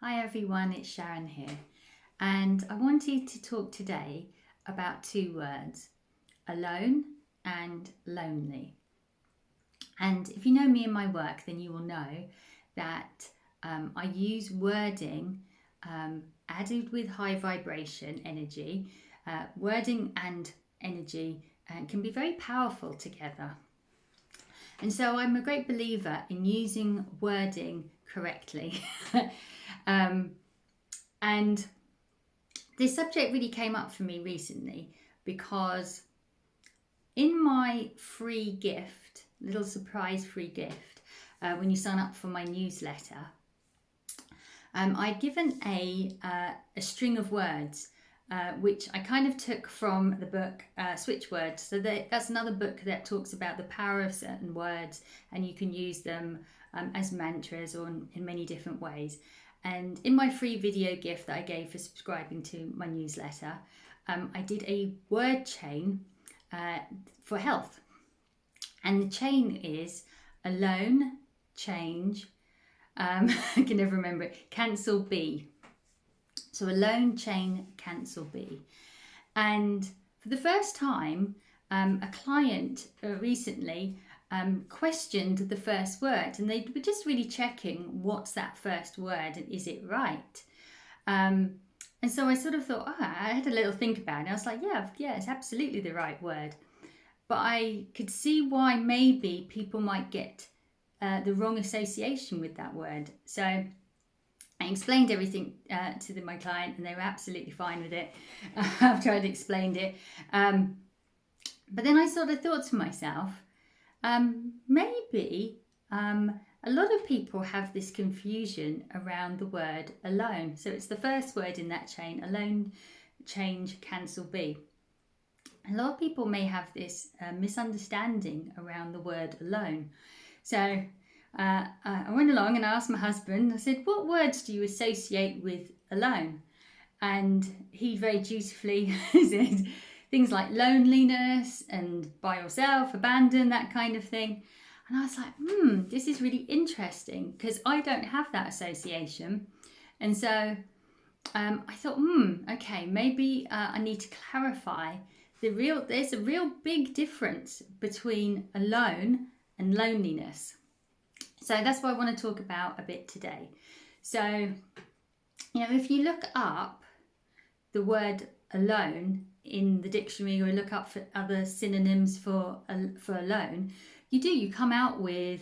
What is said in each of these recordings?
Hi everyone, it's Sharon here, and I wanted to talk today about two words, alone and lonely. And if you know me and my work, then you will know that I use wording added with high vibration energy. Wording and energy can be very powerful together. And so I'm a great believer in using wording correctly. And this subject really came up for me recently because in my free gift, little surprise free gift, when you sign up for my newsletter, I'd given a string of words which I kind of took from the book Switch Words. So that's another book that talks about the power of certain words, and you can use them as mantras or in many different ways. And in my free video gift that I gave for subscribing to my newsletter, I did a word chain for health. And the chain is alone, change, I can never remember it, cancel B. So alone, chain, cancel B. And for the first time, a client recently questioned the first word, and they were just really checking what's that first word and is it right. And so I sort of thought, I had a little think about it. I was like, yeah, it's absolutely the right word. But I could see why maybe people might get the wrong association with that word. So I explained everything to my client, and they were absolutely fine with it after I'd explained it. But then I sort of thought to myself, maybe a lot of people have this confusion around the word alone. So it's the first word in that chain, alone, change, cancel B. A lot of people may have this misunderstanding around the word alone. So I went along and I asked my husband, I said, what words do you associate with alone? And he very dutifully said things like loneliness and by yourself, abandon, that kind of thing. And I was like, this is really interesting because I don't have that association. And so I thought, okay, maybe I need to clarify there's a real big difference between alone and loneliness. So that's what I want to talk about a bit today. So, if you look up the word alone in the dictionary or look up for other synonyms for alone, you come out with,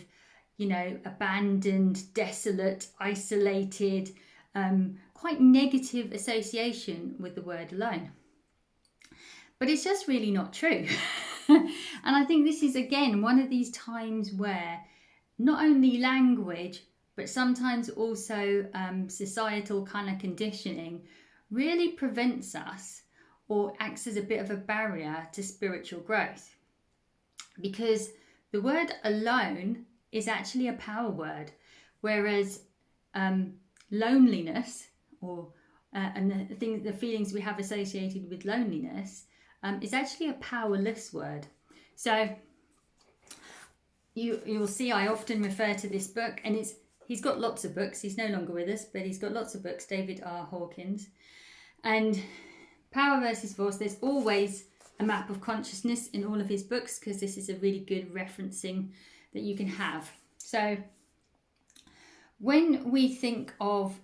abandoned, desolate, isolated, quite negative association with the word alone. But it's just really not true. And I think this is, again, one of these times where not only language, but sometimes also societal kind of conditioning really prevents us or acts as a bit of a barrier to spiritual growth. Because the word alone is actually a power word, whereas loneliness or and the feelings we have associated with loneliness is actually a powerless word. So you'll see I often refer to this book, and he's got lots of books. He's no longer with us, but he's got lots of books, David R. Hawkins. And Power versus Force, there's always a map of consciousness in all of his books because this is a really good referencing that you can have. So when we think of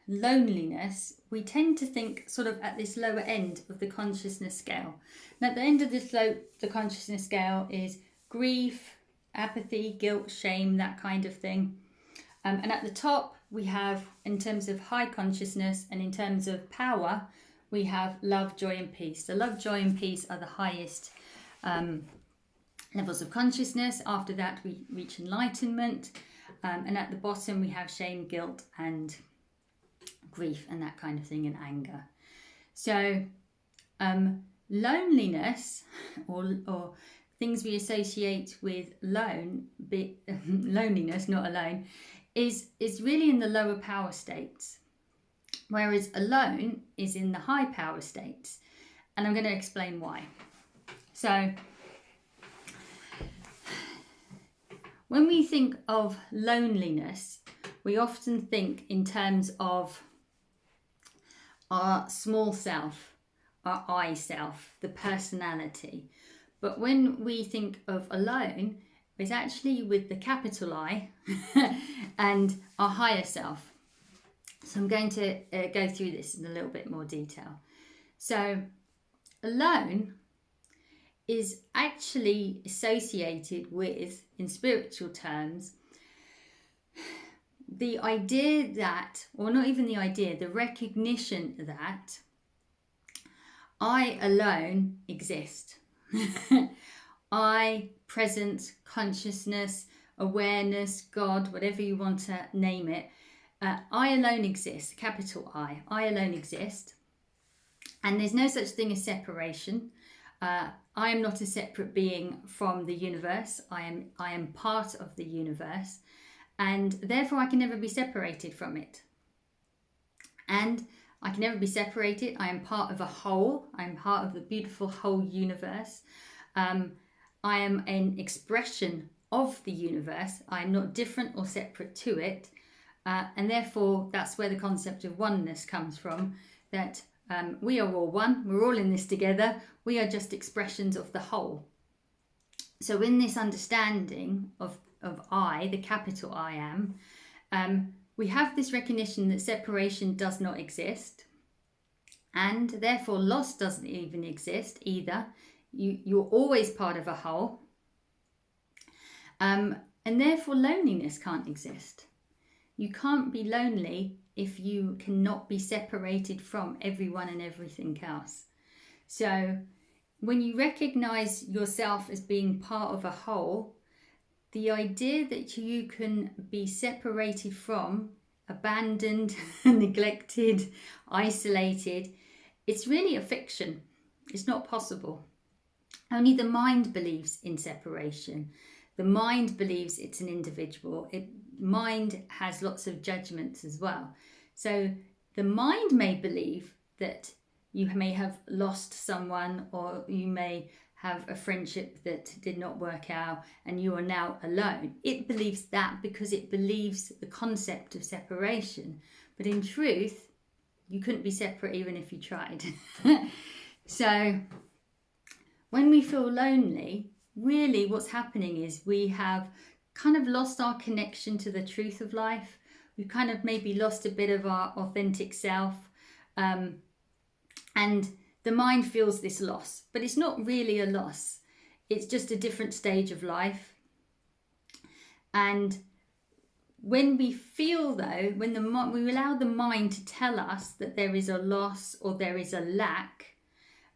loneliness, we tend to think sort of at this lower end of the consciousness scale. And at the end of the consciousness scale is grief, apathy, guilt, shame, that kind of thing. And at the top, we have, in terms of high consciousness and in terms of power, we have love, joy, and peace. So love, joy, and peace are the highest levels of consciousness. After that, we reach enlightenment. And at the bottom, we have shame, guilt, and grief, and that kind of thing, and anger. So loneliness, or things we associate with loneliness, not alone, is really in the lower power states, whereas alone is in the high power states. And I'm going to explain why. So when we think of loneliness, we often think in terms of our small self, our I self, the personality. But when we think of alone, it's actually with the capital I and our higher self. So I'm going to go through this in a little bit more detail. So alone is actually associated with, in spiritual terms, the idea that, or not even the idea, the recognition that I alone exist. I, presence, consciousness, awareness, God, whatever you want to name it, I alone exist, capital I alone exist. And there's no such thing as separation. I am not a separate being from the universe. I am part of the universe, and therefore I can never be separated from it. And I can never be separated. I am part of a whole. I am part of the beautiful whole universe. I am an expression of the universe. I am not different or separate to it. And therefore, that's where the concept of oneness comes from, that we are all one. We're all in this together. We are just expressions of the whole. So in this understanding of I, the capital I am, we have this recognition that separation does not exist, and therefore loss doesn't even exist either. You're always part of a whole, and therefore loneliness can't exist. You can't be lonely if you cannot be separated from everyone and everything else. So when you recognize yourself as being part of a whole, the idea that you can be separated from, abandoned, neglected, isolated, it's really a fiction. It's not possible. Only the mind believes in separation. The mind believes it's an individual. Mind has lots of judgments as well. So the mind may believe that you may have lost someone, or you may have a friendship that did not work out and you are now alone. It believes that because it believes the concept of separation. But in truth, you couldn't be separate even if you tried. So when we feel lonely, really what's happening is we have kind of lost our connection to the truth of life. We've kind of maybe lost a bit of our authentic self. And the mind feels this loss, but it's not really a loss. It's just a different stage of life. And when we feel, though, when we allow the mind to tell us that there is a loss or there is a lack,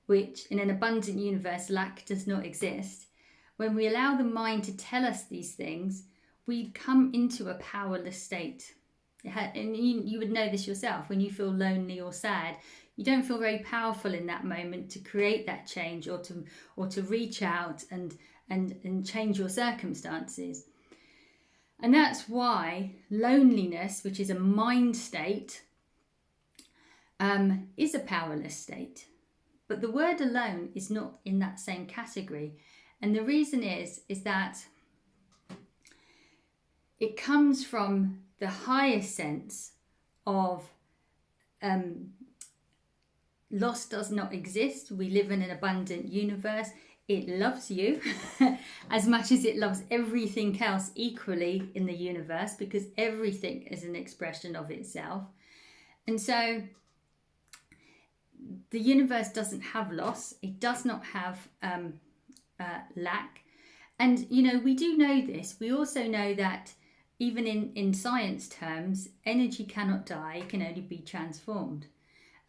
which in an abundant universe, lack does not exist. When we allow the mind to tell us these things, we come into a powerless state. And you would know this yourself. When you feel lonely or sad, you don't feel very powerful in that moment to create that change or to reach out and change your circumstances. And that's why loneliness, which is a mind state, is a powerless state. But the word alone is not in that same category. And the reason is that it comes from the higher sense of loss does not exist. We live in an abundant universe. It loves you as much as it loves everything else equally in the universe, because everything is an expression of itself. And so the universe doesn't have loss. It does not have lack. And, we do know this. We also know that even in science terms, energy cannot die, it can only be transformed.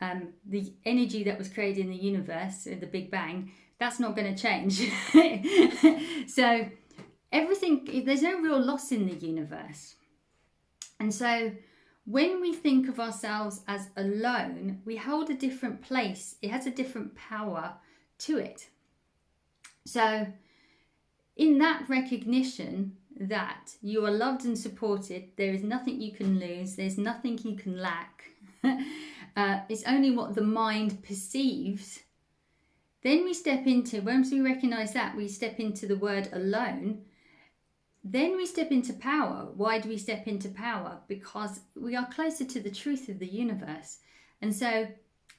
The energy that was created in the universe, the Big Bang, that's not going to change. So everything, there's no real loss in the universe. And so when we think of ourselves as alone, we hold a different place. It has a different power to it. So in that recognition that you are loved and supported, there is nothing you can lose, there's nothing you can lack. It's only what the mind perceives. Then we step into, once we recognize that, we step into the word alone. then we step into power. Why do we step into power? Because we are closer to the truth of the universe. And so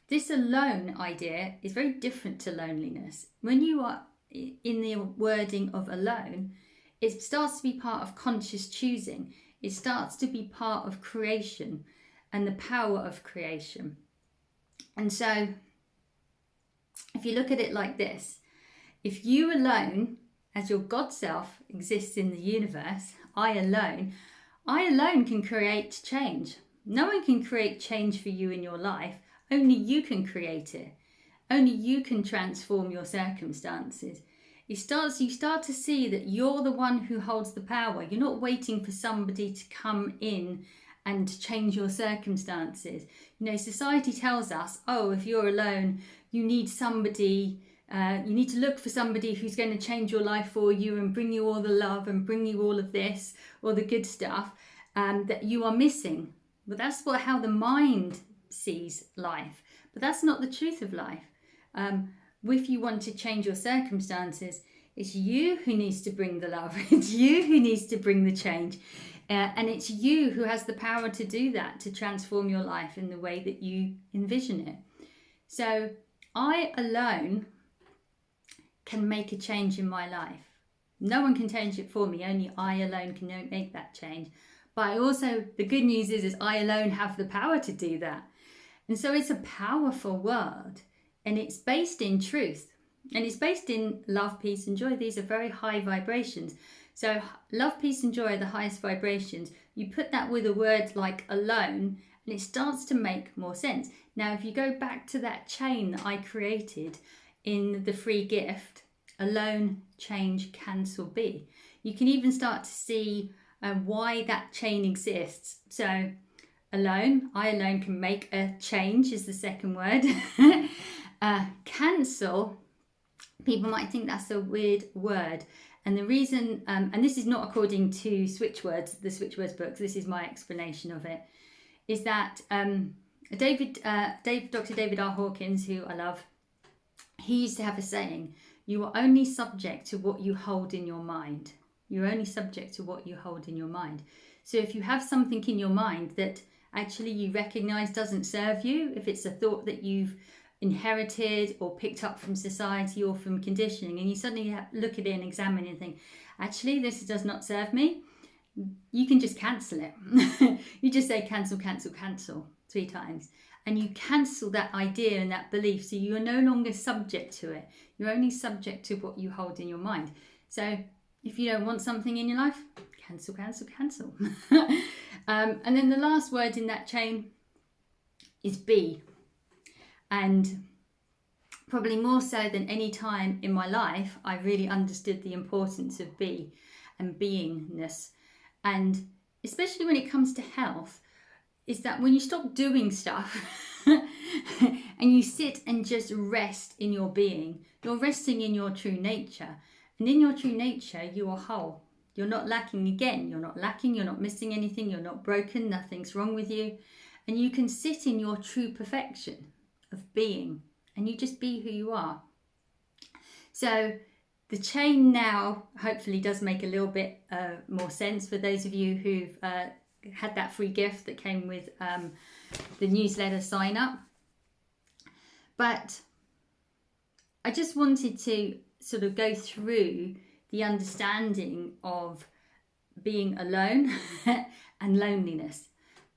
this alone idea is very different to loneliness. When you are in the wording of alone, it starts to be part of conscious choosing. It starts to be part of creation and the power of creation. And so if you look at it like this, if you alone, as your God self, exists in the universe, I alone can create change. No one can create change for you in your life. Only you can create it. Only you can transform your circumstances. You start to see that you're the one who holds the power. You're not waiting for somebody to come in and change your circumstances. You know, society tells us, oh, if you're alone, you need somebody. You need to look for somebody who's going to change your life for you and bring you all the love and bring you all of this, all the good stuff that you are missing. But that's how the mind sees life. But that's not the truth of life. If you want to change your circumstances, it's you who needs to bring the love. It's you who needs to bring the change. And it's you who has the power to do that, to transform your life in the way that you envision it. So I alone can make a change in my life. No one can change it for me. Only I alone can make that change. But the good news is I alone have the power to do that. And so it's a powerful word, and it's based in truth, and it's based in love, peace, and joy. These are very high vibrations. So love, peace, and joy are the highest vibrations. You put that with a word like alone, and it starts to make more sense. Now, if you go back to that chain that I created in the free gift, alone, change, cancel, be, you can even start to see why that chain exists. So alone, I alone can make a change is the second word. Cancel, people might think that's a weird word. And the reason, and this is not according to Switchwords, the Switchwords books, this is my explanation of it, is that Dr. David R. Hawkins, who I love, he used to have a saying, you are only subject to what you hold in your mind. You're only subject to what you hold in your mind. So if you have something in your mind that actually you recognize doesn't serve you, if it's a thought that you've inherited or picked up from society or from conditioning, and you suddenly look at it and examine it and think, actually, this does not serve me, you can just cancel it. You just say cancel, cancel, cancel 3 times. And you cancel that idea and that belief. So you are no longer subject to it. You're only subject to what you hold in your mind. So if you don't want something in your life, cancel, cancel, cancel. And then the last word in that chain is be. And probably more so than any time in my life, I really understood the importance of be and beingness. And especially when it comes to health, is that when you stop doing stuff and you sit and just rest in your being, you're resting in your true nature. And in your true nature, you are whole. You're not lacking again. You're not lacking. You're not missing anything. You're not broken. Nothing's wrong with you. And you can sit in your true perfection of being. And you just be who you are. So the chain now hopefully does make a little bit more sense for those of you who've had that free gift that came with the newsletter sign up. But I just wanted to sort of go through the understanding of being alone and loneliness.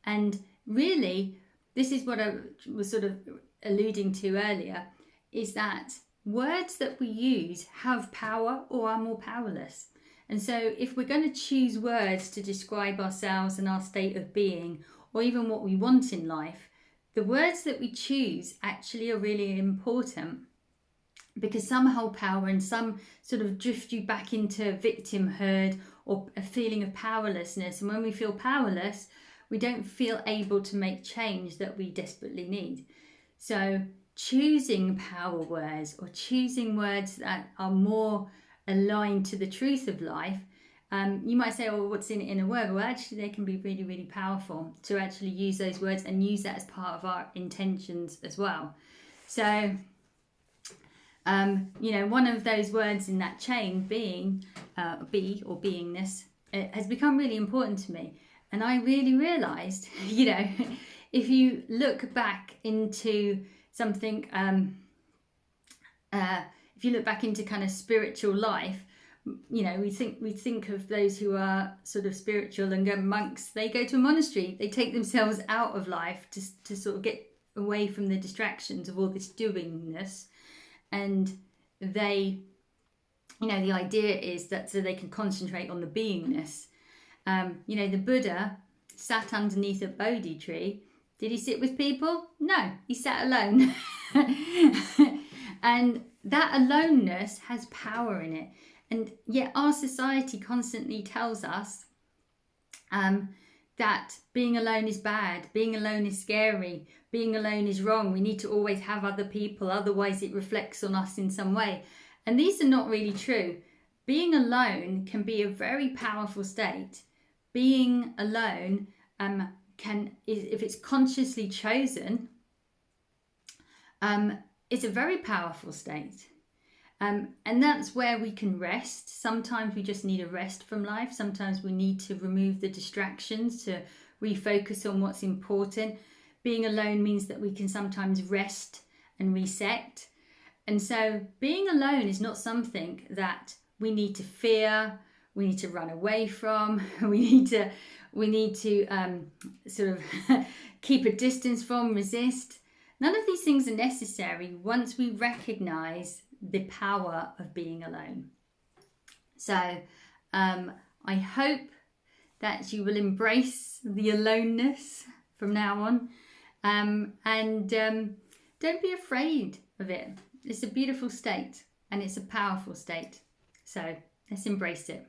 And really, this is what I was sort of alluding to earlier, is that words that we use have power or are more powerless. And so if we're going to choose words to describe ourselves and our state of being, or even what we want in life, the words that we choose actually are really important, because some hold power and some sort of drift you back into victimhood or a feeling of powerlessness. And when we feel powerless, we don't feel able to make change that we desperately need. So choosing power words, or choosing words that are more aligned to the truth of life, you might say, oh, what's in a word? Well, actually, they can be really, really powerful to actually use those words and use that as part of our intentions as well. So, one of those words in that chain being be or beingness has become really important to me. And I really realized, you know, if you look back into something, if you look back into kind of spiritual life, you know, we think of those who are sort of spiritual and go monks. They go to a monastery. They take themselves out of life to sort of get away from the distractions of all this doingness, and they, you know, the idea is that so they can concentrate on the beingness. You know, the Buddha sat underneath a Bodhi tree. Did he sit with people? No, he sat alone. And that aloneness has power in it. And yet our society constantly tells us that being alone is bad, being alone is scary, being alone is wrong. We need to always have other people, otherwise it reflects on us in some way. And these are not really true. Being alone can be a very powerful state. Being alone if it's consciously chosen, it's a very powerful state. And that's where we can rest. Sometimes we just need a rest from life. Sometimes we need to remove the distractions to refocus on what's important. Being alone means that we can sometimes rest and reset. And so being alone is not something that we need to fear, we need to run away from, we need to sort of keep a distance from, resist. None of these things are necessary once we recognize the power of being alone. So I hope that you will embrace the aloneness from now on, and don't be afraid of it. It's a beautiful state and it's a powerful state. So let's embrace it.